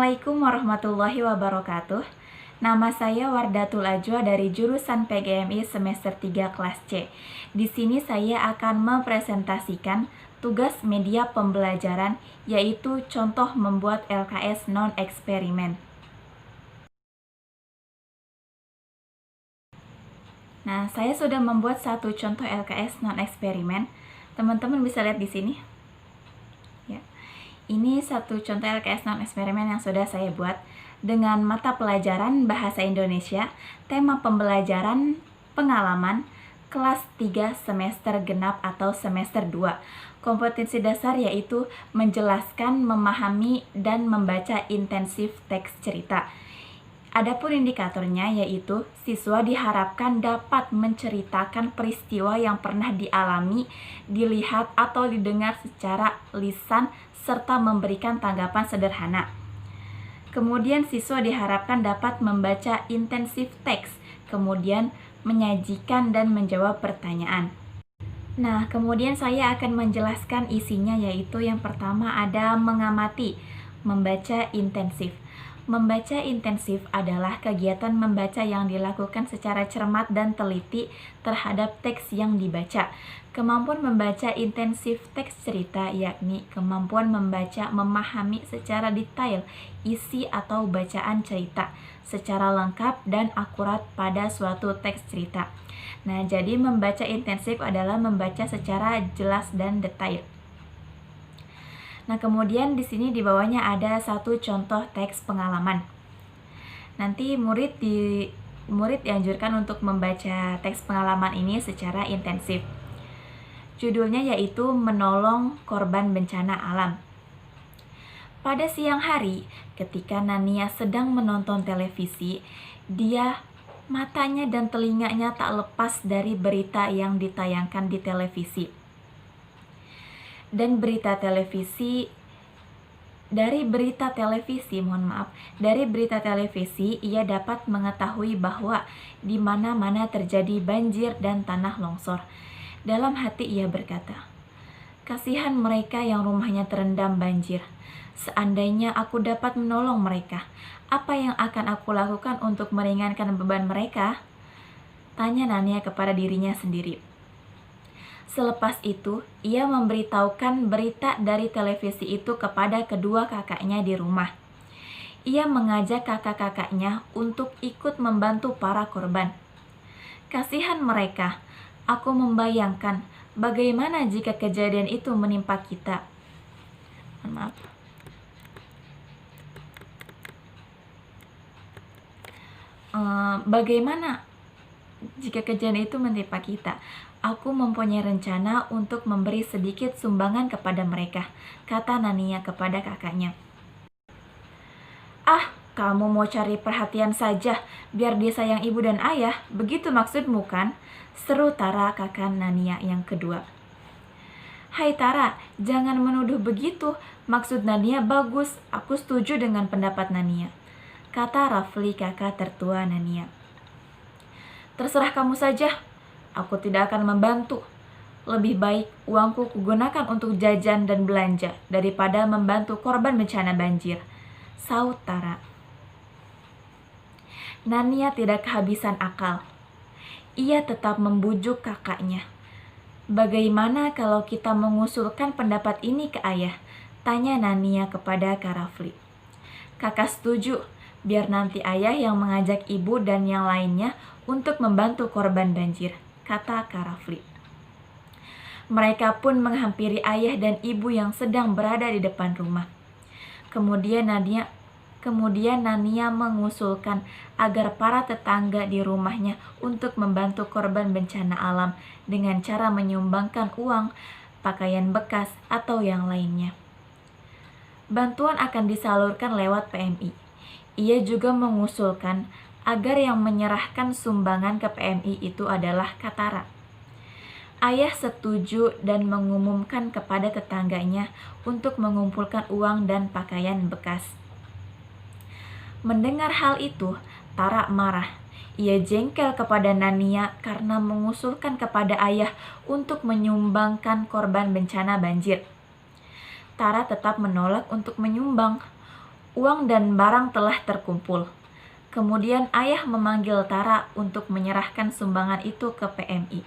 Assalamualaikum warahmatullahi wabarakatuh. Nama saya Wardatul Ajwa dari jurusan PGMI semester 3 kelas C. Di sini saya akan mempresentasikan tugas media pembelajaran, yaitu contoh membuat LKS non-eksperimen. Nah, saya sudah membuat satu contoh LKS non-eksperimen. Teman-teman bisa lihat di sini. Ya. Ini satu contoh LKS non-eksperimen yang sudah saya buat dengan mata pelajaran Bahasa Indonesia, tema pembelajaran pengalaman, kelas 3 semester genap atau semester 2. Kompetensi dasar yaitu menjelaskan, memahami, dan membaca intensif teks cerita. Adapun indikatornya yaitu siswa diharapkan dapat menceritakan peristiwa yang pernah dialami, dilihat, atau didengar secara lisan serta memberikan tanggapan sederhana. Kemudian siswa diharapkan dapat membaca intensif teks, kemudian menyajikan dan menjawab pertanyaan. Nah, kemudian saya akan menjelaskan isinya, yaitu yang pertama ada mengamati, membaca intensif. Membaca intensif adalah kegiatan membaca yang dilakukan secara cermat dan teliti terhadap teks yang dibaca. Kemampuan membaca intensif teks cerita yakni kemampuan membaca, memahami secara detail isi atau bacaan cerita secara lengkap dan akurat pada suatu teks cerita. Nah, jadi membaca intensif adalah membaca secara jelas dan detail. Nah, kemudian di sini di bawahnya ada satu contoh teks pengalaman. Nanti murid dianjurkan untuk membaca teks pengalaman ini secara intensif. Judulnya yaitu menolong korban bencana alam. Pada siang hari, ketika Nania sedang menonton televisi, matanya dan telinganya tak lepas dari berita yang ditayangkan di televisi. Dan dari berita televisi ia dapat mengetahui bahwa di mana-mana terjadi banjir dan tanah longsor. Dalam hati ia berkata, "Kasihan mereka yang rumahnya terendam banjir. Seandainya aku dapat menolong mereka, apa yang akan aku lakukan untuk meringankan beban mereka?" Tanya Nania kepada dirinya sendiri. Selepas itu, ia memberitahukan berita dari televisi itu kepada kedua kakaknya di rumah. Ia mengajak kakak-kakaknya untuk ikut membantu para korban. "Kasihan mereka, aku membayangkan bagaimana jika kejadian itu menimpa kita." Maaf. Bagaimana jika kejadian itu menimpa kita? Aku mempunyai rencana untuk memberi sedikit sumbangan kepada mereka, kata Nania kepada kakaknya. "Ah, kamu mau cari perhatian saja, biar disayang ibu dan ayah, begitu maksudmu kan?" seru Tara, kakak Nania yang kedua. "Hai Tara, jangan menuduh begitu, maksud Nania bagus, aku setuju dengan pendapat Nania," kata Rafli, kakak tertua Nania. "Terserah kamu saja, aku tidak akan membantu. Lebih baik uangku kugunakan untuk jajan dan belanja daripada membantu korban bencana banjir," saut Tara. Nania tidak kehabisan akal. Ia tetap membujuk kakaknya. "Bagaimana kalau kita mengusulkan pendapat ini ke ayah?" tanya Nania kepada Kak Rafli. "Kakak setuju, biar nanti ayah yang mengajak ibu dan yang lainnya untuk membantu korban banjir," kata Kak Rafli. Mereka pun menghampiri ayah dan ibu yang sedang berada di depan rumah. Kemudian Nania mengusulkan agar para tetangga di rumahnya untuk membantu korban bencana alam dengan cara menyumbangkan uang, pakaian bekas, atau yang lainnya. Bantuan akan disalurkan lewat PMI. Ia juga mengusulkan agar yang menyerahkan sumbangan ke PMI itu adalah Katara. Ayah setuju dan mengumumkan kepada tetangganya untuk mengumpulkan uang dan pakaian bekas. Mendengar hal itu, Tara marah. Ia jengkel kepada Nania karena mengusulkan kepada ayah untuk menyumbangkan korban bencana banjir. Tara tetap menolak untuk menyumbang. Uang dan barang telah terkumpul. Kemudian ayah memanggil Tara untuk menyerahkan sumbangan itu ke PMI.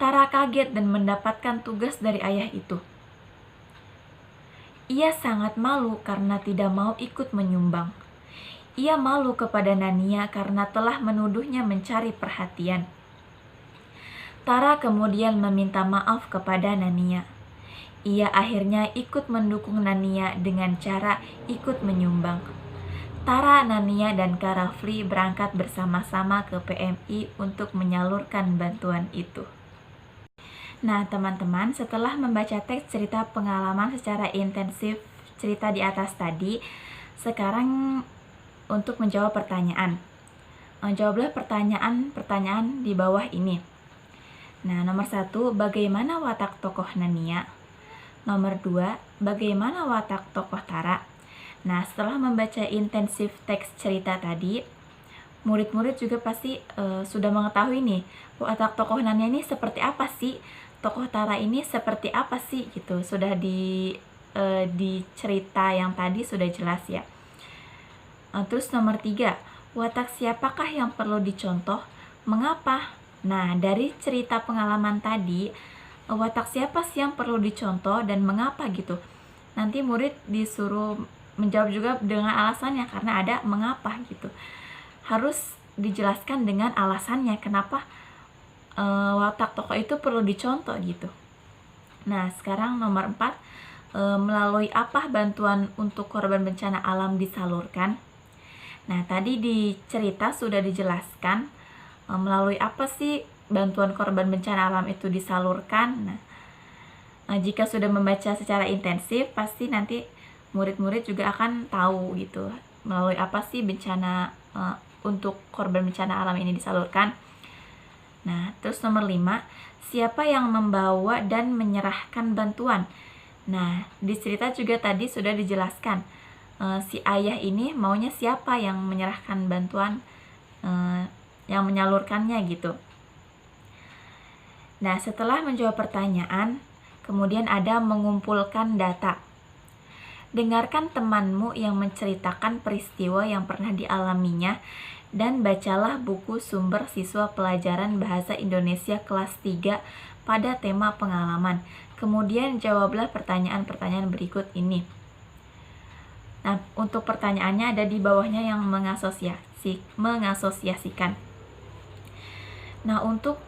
Tara kaget dan mendapatkan tugas dari ayah itu. Ia sangat malu karena tidak mau ikut menyumbang. Ia malu kepada Nania karena telah menuduhnya mencari perhatian. Tara kemudian meminta maaf kepada Nania. Ia akhirnya ikut mendukung Nania dengan cara ikut menyumbang. Tara, Nania, dan Kak Rafli berangkat bersama-sama ke PMI untuk menyalurkan bantuan itu. Nah, teman-teman, setelah membaca teks cerita pengalaman secara intensif cerita di atas tadi, sekarang untuk menjawab pertanyaan. Jawablah pertanyaan di bawah ini. Nah, nomor 1, bagaimana watak tokoh Nania? Nomor 2, bagaimana watak tokoh Tara? Nah, setelah membaca intensif teks cerita tadi, murid-murid juga pasti sudah mengetahui nih, watak tokoh Nania ini seperti apa sih? Tokoh Tara ini seperti apa sih? Gitu. Sudah di cerita yang tadi sudah jelas ya. Terus nomor 3, watak siapakah yang perlu dicontoh? Mengapa? Nah, dari cerita pengalaman tadi, watak siapa sih yang perlu dicontoh dan mengapa gitu. Nanti murid disuruh menjawab juga dengan alasannya, karena ada mengapa gitu. Harus dijelaskan dengan alasannya kenapa watak tokoh itu perlu dicontoh gitu. Nah, sekarang nomor 4, melalui apa bantuan untuk korban bencana alam disalurkan? Nah, tadi di cerita sudah dijelaskan melalui apa sih bantuan korban bencana alam itu disalurkan. Nah, jika sudah membaca secara intensif, pasti nanti murid-murid juga akan tahu gitu, melalui apa sih bencana untuk korban bencana alam ini disalurkan. Nah, terus nomor 5, siapa yang membawa dan menyerahkan bantuan? Nah, di cerita juga tadi sudah dijelaskan, si ayah ini maunya siapa yang menyerahkan bantuan, yang menyalurkannya gitu. Nah, setelah menjawab pertanyaan, kemudian ada mengumpulkan data. Dengarkan temanmu yang menceritakan peristiwa yang pernah dialaminya dan bacalah buku sumber siswa pelajaran Bahasa Indonesia kelas 3 pada tema pengalaman. Kemudian jawablah pertanyaan-pertanyaan berikut ini. Nah, untuk pertanyaannya ada di bawahnya yang mengasosiasikan. Nah, untuk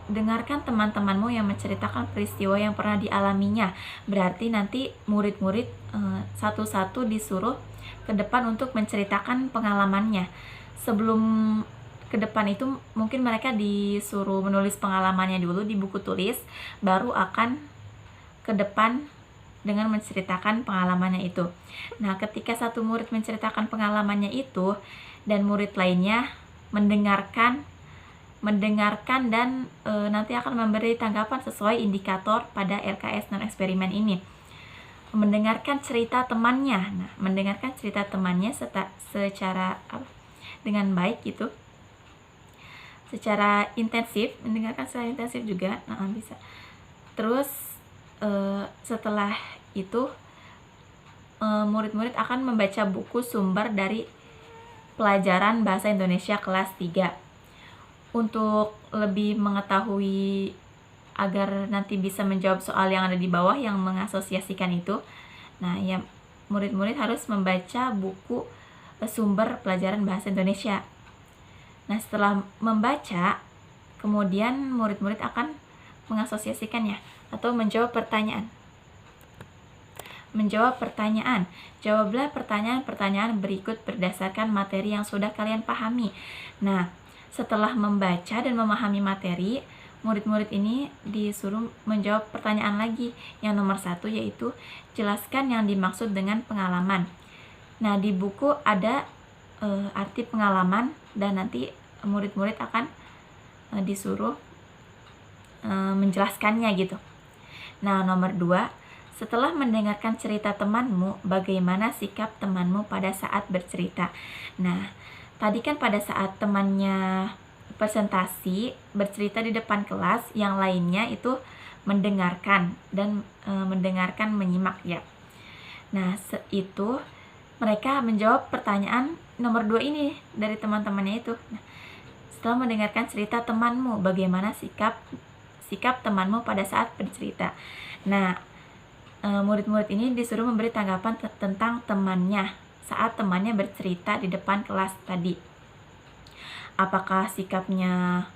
dengarkan teman-temanmu yang menceritakan peristiwa yang pernah dialaminya. Berarti nanti murid-murid satu-satu disuruh ke depan untuk menceritakan pengalamannya. Sebelum ke depan itu mungkin mereka disuruh menulis pengalamannya dulu di buku tulis, baru akan ke depan dengan menceritakan pengalamannya itu. Nah, ketika satu murid menceritakan pengalamannya itu dan murid lainnya mendengarkan dan nanti akan memberi tanggapan sesuai indikator pada LKS non-eksperimen ini. Mendengarkan cerita temannya. Nah, mendengarkan cerita temannya secara dengan baik gitu. Secara intensif, mendengarkan secara intensif juga. Nah, bisa. Terus setelah itu murid-murid akan membaca buku sumber dari pelajaran Bahasa Indonesia kelas 3. Untuk lebih mengetahui agar nanti bisa menjawab soal yang ada di bawah yang mengasosiasikan itu, nah ya murid-murid harus membaca buku sumber pelajaran Bahasa Indonesia. Nah, setelah membaca, kemudian murid-murid akan mengasosiasikannya atau menjawab pertanyaan. Menjawab pertanyaan. Jawablah pertanyaan-pertanyaan berikut berdasarkan materi yang sudah kalian pahami. Nah, setelah membaca dan memahami materi, murid-murid ini disuruh menjawab pertanyaan lagi. Yang nomor 1 yaitu jelaskan yang dimaksud dengan pengalaman. Nah, di buku ada arti pengalaman dan nanti murid-murid akan disuruh menjelaskannya gitu. Nah, nomor 2, setelah mendengarkan cerita temanmu, bagaimana sikap temanmu pada saat bercerita? Nah, tadi kan pada saat temannya presentasi, bercerita di depan kelas, yang lainnya itu mendengarkan dan mendengarkan, menyimak ya. Nah, itu mereka menjawab pertanyaan nomor 2 ini dari teman-temannya itu. Nah, setelah mendengarkan cerita temanmu, bagaimana sikap temanmu pada saat bercerita. Nah, murid-murid ini disuruh memberi tanggapan tentang temannya saat temannya bercerita di depan kelas tadi. Apakah sikapnya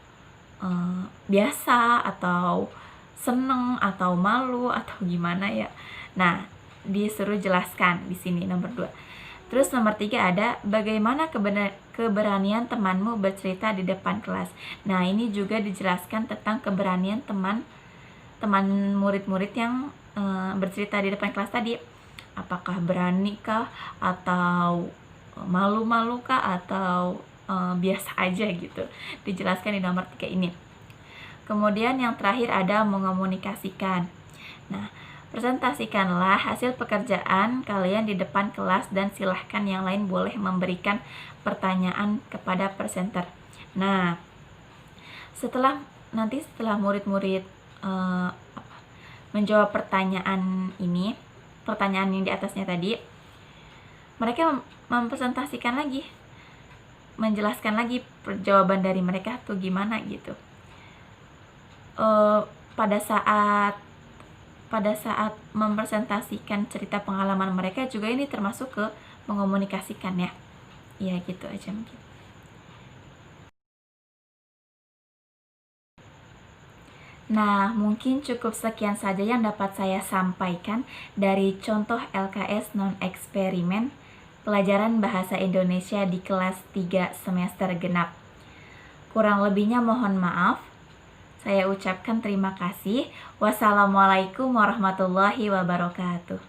biasa atau seneng atau malu atau gimana ya. Nah, disuruh jelaskan di sini nomor 2. Terus nomor 3 ada bagaimana keberanian temanmu bercerita di depan kelas. Nah, ini juga dijelaskan tentang keberanian teman murid-murid yang bercerita di depan kelas tadi. Apakah berani kah atau malu-malu kah atau biasa aja gitu. Dijelaskan di nomor 3 ini. Kemudian yang terakhir ada mengomunikasikan. Nah, presentasikanlah hasil pekerjaan kalian di depan kelas dan silahkan yang lain boleh memberikan pertanyaan kepada presenter. Nah, setelah murid-murid menjawab pertanyaan yang di atasnya tadi, mereka mempresentasikan lagi, menjelaskan lagi jawaban dari mereka tuh gimana gitu. Pada saat mempresentasikan cerita pengalaman mereka juga ini termasuk ke mengomunikasikan ya. Ya gitu aja mungkin. Nah, mungkin cukup sekian saja yang dapat saya sampaikan dari contoh LKS non-eksperimen pelajaran Bahasa Indonesia di kelas 3 semester genap. Kurang lebihnya mohon maaf. Saya ucapkan terima kasih. Wassalamualaikum warahmatullahi wabarakatuh.